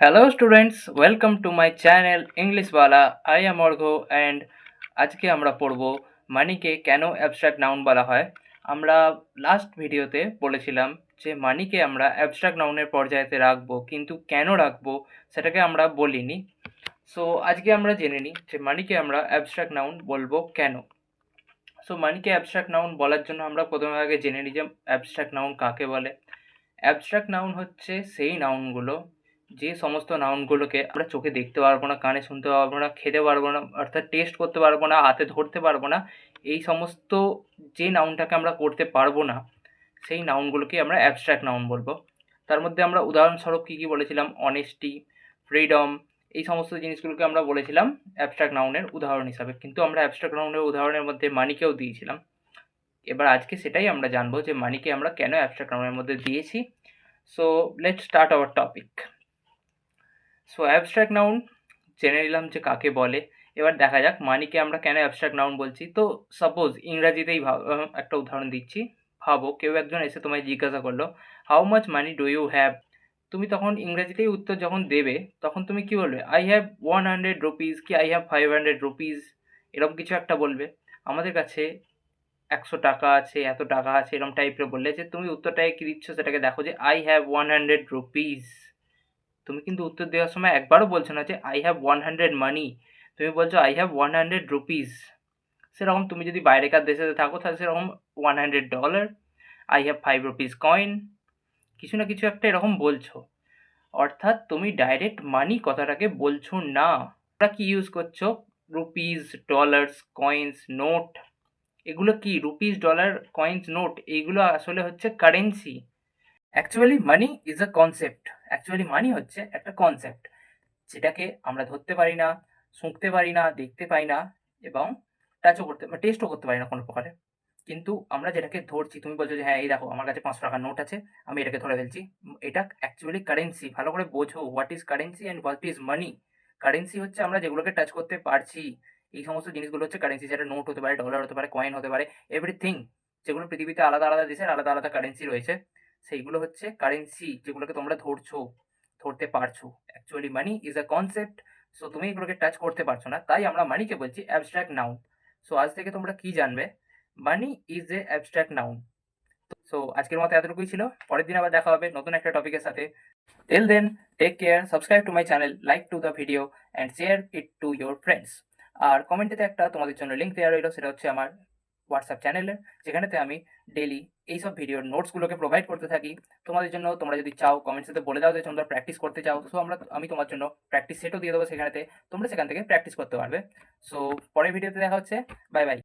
Hello students, welcome to my channel English Wala. I am Orgho and আজকে আমরা পড়ব মানিকে কেন অ্যাবস্ট্রাক্ট নাউন বলা হয়। আমরা লাস্ট ভিডিওতে বলেছিলাম যে মানিকে আমরা অ্যাবস্ট্রাক্ট নাউনের পর্যায়েতে রাখবো, কিন্তু কেন রাখবো সেটাকে আমরা বলিনি। সো আজকে আমরা জেনে নিই যে মানিকে আমরা অ্যাবস্ট্রাক্ট নাউন বলবো কেন। সো মানিকে অ্যাবস্ট্রাক্ট নাউন বলার জন্য আমরা প্রথমে আগে জেনে নিই যে অ্যাবস্ট্রাক্ট নাউন কাকে বলে। অ্যাবস্ট্রাক্ট নাউন হচ্ছে সেই নাউনগুলো, যে সমস্ত নাউনগুলোকে আমরা চোখে দেখতে পারবো না, কানে শুনতে পারবো না, খেতে পারবো না, অর্থাৎ টেস্ট করতে পারবো না, হাতে ধরতে পারবো না, এই সমস্ত যে নাউনটাকে আমরা করতে পারবো না সেই নাউনগুলোকে আমরা অ্যাবস্ট্রাক্ট নাউন বলবো। তার মধ্যে আমরা উদাহরণস্বরূপ কী কী বলেছিলাম, অনেস্টি, ফ্রিডম, এই সমস্ত জিনিসগুলোকে আমরা বলেছিলাম অ্যাবস্ট্রাক্ট নাউনের উদাহরণ হিসাবে, কিন্তু আমরা অ্যাবস্ট্রাক্ট নাউনের উদাহরণের মধ্যে মানিকেও দিয়েছিলাম। এবার আজকে সেটাই আমরা জানবো যে মানিকে আমরা কেন অ্যাবস্ট্রাক্ট নাউনের মধ্যে দিয়েছি। So let's start our topic. So abstract noun জেনে নিলাম যে কাকে বলে। এবার দেখা যাক মানিকে আমরা কেন অ্যাবস্ট্রাক্ট নাউন বলছি। তো সাপোজ ইংরাজিতেই একটা উদাহরণ দিচ্ছি। ভাবো কেউ একজন এসে তোমায় জিজ্ঞাসা করলো, how much money do you have. তুমি তখন ইংরাজিতেই উত্তর যখন দেবে তখন তুমি কি বলবে, আই হ্যাভ 100 রুপিস, কি আই হ্যাভ 500 রুপিস, এরকম কিছু একটা বলবে। আমাদের কাছে 100 টাকা আছে, এত টাকা আছে, এরকম টাইপের বললে যে তুমি উত্তরটাকে কী দিচ্ছ সেটাকে দেখো, যে আই হ্যাভ 100 রুপিস। তুমি কিন্তু উত্তর দেওয়ার সময় একবারও বলছো না যে আই হ্যাভ 100 মানি, তুমি বলছো আই হ্যাভ 100 রুপিস। সেরকম তুমি যদি বাইরেকার দেশে থাকো তাহলে সেরকম $100, আই হ্যাভ 5 রুপিস কয়েন, কিছু না কিছু একটা এরকম বলছো। অর্থাৎ তুমি ডাইরেক্ট মানি কথাটাকে বলছো না। তোমরা কি ইউজ করছো, রুপিস, ডলার্স, কয়েন্স, নোট। এগুলো কি রুপিস, ডলার, কয়েন্স, নোট, এইগুলো আসলে হচ্ছে currency. Actually money is a concept. Actually money হচ্ছে একটা কনসেপ্ট, যেটাকে আমরা ধরতে পারি না, শুঁকতে পারি না, দেখতে পাই না, এবং টাচও করতে টেস্টও করতে পারি না কোনো প্রকারে। কিন্তু আমরা যেটাকে ধরছি, তুমি বলছো যে হ্যাঁ এই দেখো আমার কাছে 500 টাকার নোট আছে, আমি এটাকে ধরে ফেলছি, এটা অ্যাকচুয়ালি কারেন্সি। ভালো করে বোঝো what is currency and what is money. Currency হচ্ছে আমরা যেগুলোকে টাচ করতে পারছি, এই সমস্ত জিনিসগুলো হচ্ছে কারেন্সি। যেটা নোট হতে পারে, ডলার হতে পারে, কয়েন হতে পারে, এভরিথিং। যেগুলো পৃথিবীতে আলাদা আলাদা দেশের আলাদা আলাদা কারেন্সি রয়েছে, সেইগুলো হচ্ছে কারেন্সি, যেগুলোকে তোমরা ধরছো, ধরতে পারছো। Actually money is a concept. So তুমি এগুলোকে টাচ করতে পারছো না, তাই আমরা মানিকে বলছি অ্যাবস্ট্রাক্ট নাউন। সো আজ থেকে তোমরা কি জানবে, money is a abstract noun. So আজকের মতো এতটুকুই ছিল, পরের দিন আবার দেখা হবে নতুন একটা টপিকের সাথে। Till then, take care, subscribe to my channel, like to the video and share it to your friends. আর কমেন্টেতে একটা তোমাদের জন্য লিঙ্ক দেওয়া রইলো, সেটা হচ্ছে আমার হোয়াটসঅ্যাপ চ্যানেলের, যেখানেতে আমি ডেলি এইসব ভিডিওর নোটসগুলোকে প্রোভাইড করতে থাকি তোমাদের জন্য। তোমরা যদি চাও কমেন্টসেতে বলে দাও যে তোমরা প্র্যাকটিস করতে চাও, সো আমি তোমার জন্য প্র্যাকটিস সেটও দিয়ে দেবো, সেখানেতে তোমরা সেখান থেকে প্র্যাকটিস করতে পারবে। সো পরের ভিডিওতে দেখা হচ্ছে, বাই বাই।